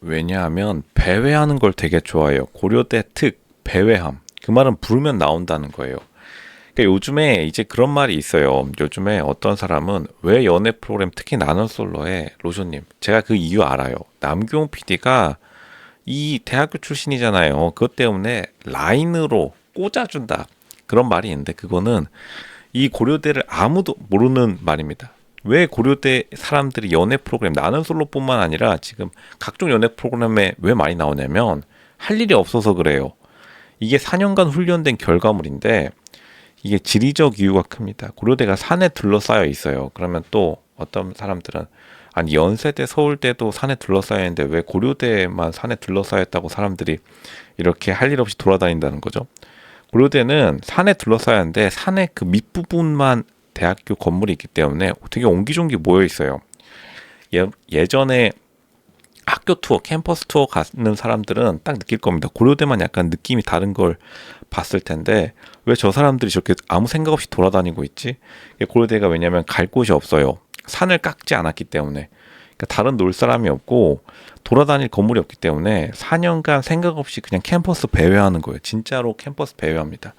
왜냐하면 배회하는 걸 되게 좋아해요. 고려대 특 배회함. 그 말은 부르면 나온다는 거예요. 그러니까 요즘에 이제 그런 말이 있어요. 요즘에 어떤 사람은 왜 연애 프로그램 특히 나는 솔로에 로쇼님 제가 그 이유 알아요. 남경 PD가 이 대학교 출신이잖아요. 그것 때문에 라인으로 꽂아준다. 그런 말이 있는데 그거는 이 고려대를 아무도 모르는 말입니다. 왜 고려대 사람들이 연애 프로그램 나는 솔로뿐만 아니라 지금 각종 연애 프로그램에 왜 많이 나오냐면 할 일이 없어서 그래요. 이게 4년간 훈련된 결과물인데 이게 지리적 이유가 큽니다. 고려대가 산에 둘러싸여 있어요. 그러면 또 어떤 사람들은 아니 연세대 서울대도 산에 둘러싸여 있는데 왜 고려대만 산에 둘러싸여 있다고 사람들이 이렇게 할 일 없이 돌아다닌다는 거죠. 고려대는 산에 둘러싸여 있는데 산의 그 밑부분만 대학교 건물이 있기 때문에 되게 옹기종기 모여 있어요. 예전에 학교 투어, 캠퍼스 투어 가는 사람들은 딱 느낄 겁니다. 고려대만 약간 느낌이 다른 걸 봤을 텐데 왜 저 사람들이 저렇게 아무 생각 없이 돌아다니고 있지? 고려대가 왜냐면 갈 곳이 없어요. 산을 깎지 않았기 때문에. 그러니까 다른 놀 사람이 없고 돌아다닐 건물이 없기 때문에 4년간 생각 없이 그냥 캠퍼스 배회하는 거예요. 진짜로 캠퍼스 배회합니다.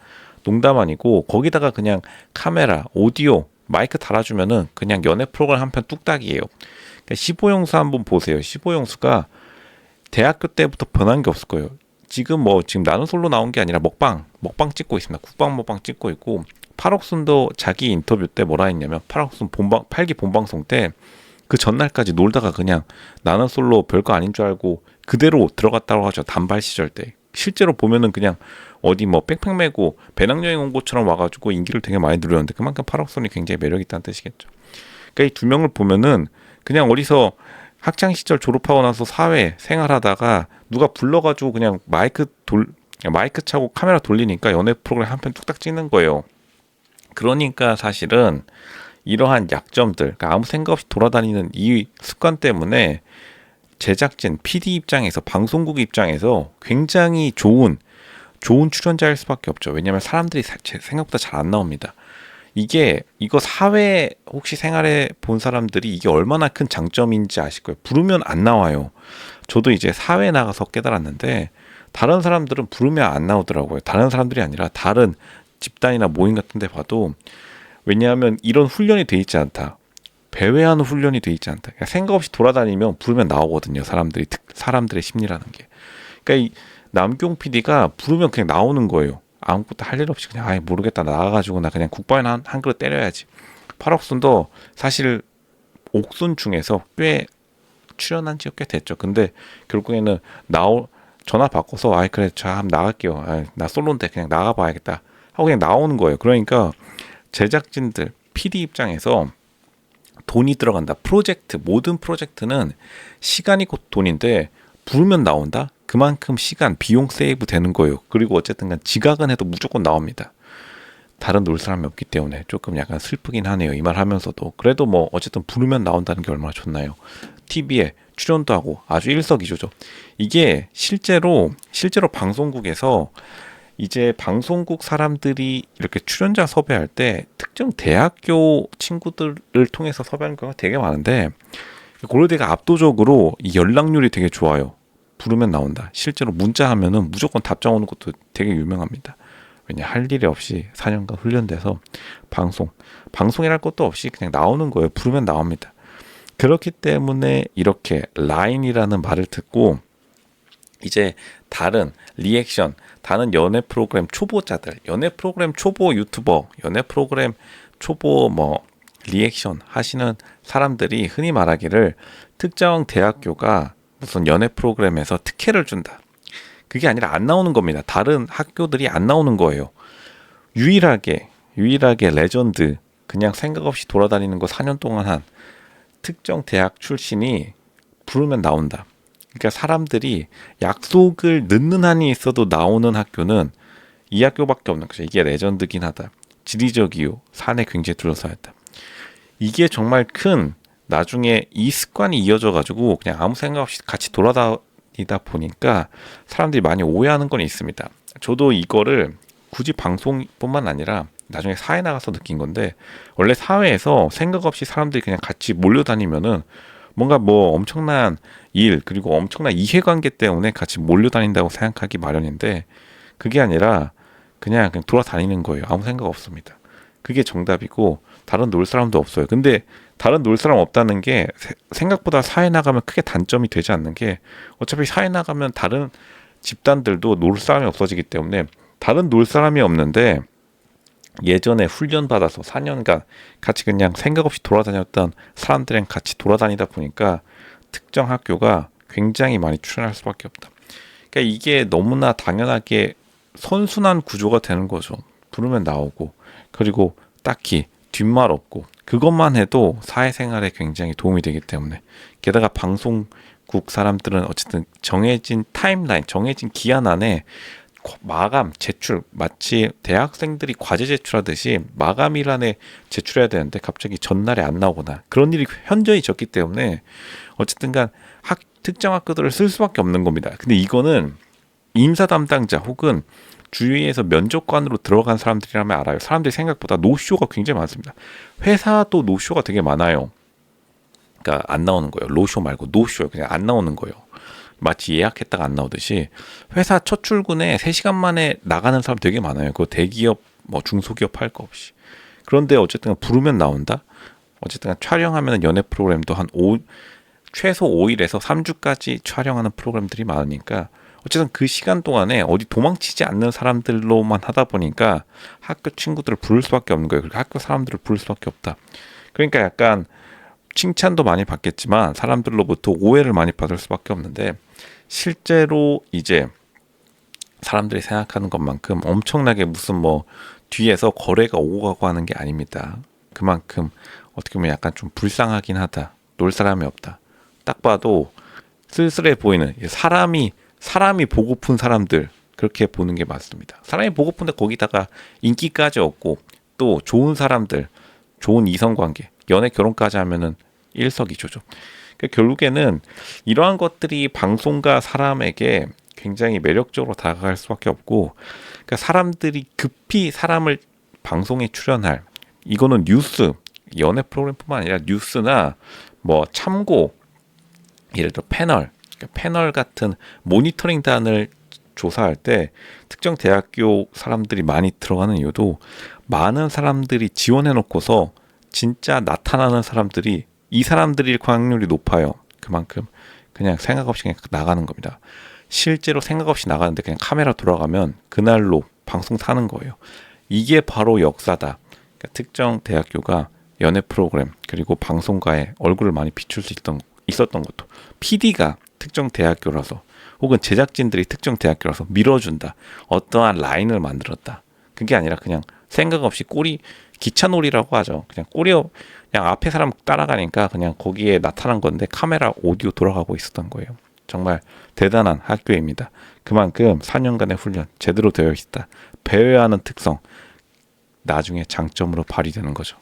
농담 아니고 거기다가 그냥 카메라, 오디오, 마이크 달아주면은 그냥 연애 프로그램 한 편 뚝딱이에요. 그러니까 15형수 한번 보세요. 15형수가 대학교 때부터 변한 게 없을 거예요. 지금 나는 솔로 나온 게 아니라 먹방 찍고 있습니다. 국방 먹방 찍고 있고 팔옥순도 자기 인터뷰 때 뭐라 했냐면 팔옥순 8기 본방송 때 그 전날까지 놀다가 그냥 나는 솔로 별거 아닌 줄 알고 그대로 들어갔다고 하죠. 단발 시절 때. 실제로 보면은 그냥 어디 뭐 백팩 메고 배낭여행 온 것처럼 와가지고 인기를 되게 많이 누렸는데 그만큼 팔옥순이 굉장히 매력 있다는 뜻이겠죠. 그러니까 이 두 명을 보면은 그냥 어디서 학창 시절 졸업하고 나서 사회 생활하다가 누가 불러가지고 그냥 마이크 차고 카메라 돌리니까 연애 프로그램 한 편 뚝딱 찍는 거예요. 그러니까 사실은 이러한 약점들, 그러니까 아무 생각 없이 돌아다니는 이 습관 때문에 제작진, PD 입장에서 방송국 입장에서 굉장히 좋은 출연자일 수밖에 없죠. 왜냐하면 사람들이 생각보다 잘 안 나옵니다. 이거 사회 혹시 생활해 본 사람들이 이게 얼마나 큰 장점인지 아실 거예요. 부르면 안 나와요. 저도 이제 사회에 나가서 깨달았는데 다른 사람들은 부르면 안 나오더라고요. 다른 사람들이 아니라 다른 집단이나 모임 같은 데 봐도 왜냐하면 이런 훈련이 돼 있지 않다. 배회하는 훈련이 돼 있지 않다. 그러니까 생각 없이 돌아다니면 부르면 나오거든요. 사람들의 심리라는 게. 그러니까 이 남경 PD가 부르면 그냥 나오는 거예요. 아무것도 할 일 없이 그냥 아예 모르겠다 나가가지고 나 그냥 국밥이나 한 그릇 때려야지. 팔옥순도 사실 옥순 중에서 꽤 출연한 지가 꽤 됐죠. 근데 결국에는 전화 바꿔서 아이 그래 저 한번 나갈게요. 나 솔로인데 그냥 나가봐야겠다 하고 그냥 나오는 거예요. 그러니까 제작진들 PD 입장에서 돈이 들어간다. 모든 프로젝트는 시간이 곧 돈인데 부르면 나온다? 그만큼 시간, 비용 세이브 되는 거예요. 그리고 어쨌든 간 지각은 해도 무조건 나옵니다. 다른 놀 사람이 없기 때문에 조금 약간 슬프긴 하네요. 이 말 하면서도. 그래도 뭐 어쨌든 부르면 나온다는 게 얼마나 좋나요. TV에 출연도 하고 아주 일석이조죠. 이게 실제로 방송국에서 이제 방송국 사람들이 이렇게 출연자 섭외할 때 특정 대학교 친구들을 통해서 섭외하는 경우가 되게 많은데 고려대가 압도적으로 이 연락률이 되게 좋아요. 부르면 나온다. 실제로 문자하면은 무조건 답장 오는 것도 되게 유명합니다. 왜냐 할 일이 없이 4년간 훈련돼서 방송이랄 것도 없이 그냥 나오는 거예요. 부르면 나옵니다. 그렇기 때문에 이렇게 라인이라는 말을 듣고 이제 다른 리액션, 다른 연애 프로그램 초보자들, 연애 프로그램 초보 유튜버, 연애 프로그램 초보 뭐 리액션 하시는 사람들이 흔히 말하기를 특정 대학교가 무슨 연애 프로그램에서 특혜를 준다. 그게 아니라 안 나오는 겁니다. 다른 학교들이 안 나오는 거예요. 유일하게 레전드 그냥 생각 없이 돌아다니는 거 4년 동안 한 특정 대학 출신이 부르면 나온다. 그러니까 사람들이 약속을 늦는 한이 있어도 나오는 학교는 이 학교밖에 없는 거죠. 이게 레전드긴 하다. 지리적 이유, 산에 굉장히 둘러싸였다. 이게 정말 큰 나중에 이 습관이 이어져 가지고 그냥 아무 생각 없이 같이 돌아다니다 보니까 사람들이 많이 오해하는 건 있습니다. 저도 이거를 굳이 방송뿐만 아니라 나중에 사회 나가서 느낀 건데 원래 사회에서 생각 없이 사람들이 그냥 같이 몰려다니면은 뭔가 뭐 엄청난 일 그리고 엄청난 이해관계 때문에 같이 몰려다닌다고 생각하기 마련인데 그게 아니라 그냥 돌아다니는 거예요. 아무 생각 없습니다. 그게 정답이고 다른 놀 사람도 없어요. 근데 다른 놀 사람 없다는 게 생각보다 사회 나가면 크게 단점이 되지 않는 게 어차피 사회 나가면 다른 집단들도 놀 사람이 없어지기 때문에 다른 놀 사람이 없는데 예전에 훈련 받아서 4년간 같이 그냥 생각 없이 돌아다녔던 사람들이랑 같이 돌아다니다 보니까 특정 학교가 굉장히 많이 출연할 수밖에 없다. 그러니까 이게 너무나 당연하게 선순환 구조가 되는 거죠. 부르면 나오고 그리고 딱히 뒷말 없고 그것만 해도 사회생활에 굉장히 도움이 되기 때문에 게다가 방송국 사람들은 어쨌든 정해진 타임라인, 정해진 기한 안에 마감, 제출 마치 대학생들이 과제 제출하듯이 마감일안에 제출해야 되는데 갑자기 전날에 안 나오거나 그런 일이 현저히 적기 때문에 어쨌든간 특정 학교들을 쓸 수밖에 없는 겁니다. 근데 이거는 임사 담당자 혹은 주위에서 면접관으로 들어간 사람들이라면 알아요. 사람들이 생각보다 노쇼가 굉장히 많습니다. 회사도 노쇼가 되게 많아요. 그러니까 안 나오는 거예요. 로쇼 말고 노쇼 그냥 안 나오는 거예요. 마치 예약했다가 안 나오듯이 회사 첫 출근에 3시간 만에 나가는 사람 되게 많아요. 그 대기업 뭐 중소기업 할 거 없이. 그런데 어쨌든 부르면 나온다. 어쨌든 촬영하면 연애 프로그램도 최소 5일에서 3주까지 촬영하는 프로그램들이 많으니까 어쨌든 그 시간 동안에 어디 도망치지 않는 사람들로만 하다 보니까 학교 친구들을 부를 수밖에 없는 거예요. 그리고 학교 사람들을 부를 수밖에 없다. 그러니까 약간 칭찬도 많이 받겠지만 사람들로부터 오해를 많이 받을 수밖에 없는데 실제로 이제 사람들이 생각하는 것만큼 엄청나게 무슨 뭐 뒤에서 거래가 오고 가고 하는 게 아닙니다. 그만큼 어떻게 보면 약간 좀 불쌍하긴 하다. 놀 사람이 없다. 딱 봐도 쓸쓸해 보이는 사람이 보고픈 사람들 그렇게 보는 게 맞습니다. 사람이 보고픈데 거기다가 인기까지 얻고 또 좋은 사람들, 좋은 이성관계, 연애 결혼까지 하면은 일석이조죠. 그러니까 결국에는 이러한 것들이 방송가 사람에게 굉장히 매력적으로 다가갈 수밖에 없고 그러니까 사람들이 급히 사람을 방송에 출연할 이거는 뉴스, 연애 프로그램뿐만 아니라 뉴스나 뭐 참고 예를 들어 패널 같은 모니터링단을 조사할 때 특정 대학교 사람들이 많이 들어가는 이유도 많은 사람들이 지원해 놓고서 진짜 나타나는 사람들이 이 사람들일 확률이 높아요. 그만큼 그냥 생각 없이 그냥 나가는 겁니다. 실제로 생각 없이 나가는데 그냥 카메라 돌아가면 그날로 방송 타는 거예요. 이게 바로 역사다. 그러니까 특정 대학교가 연애 프로그램 그리고 방송가에 얼굴을 많이 비출 수 있었던 것도 PD가 특정 대학교라서 혹은 제작진들이 특정 대학교라서 밀어준다. 어떠한 라인을 만들었다. 그게 아니라 그냥 생각 없이 기차놀이라고 하죠. 그냥 앞에 사람 따라가니까 그냥 거기에 나타난 건데 카메라 오디오 돌아가고 있었던 거예요. 정말 대단한 학교입니다. 그만큼 4년간의 훈련 제대로 되어 있다. 배회하는 특성 나중에 장점으로 발휘되는 거죠.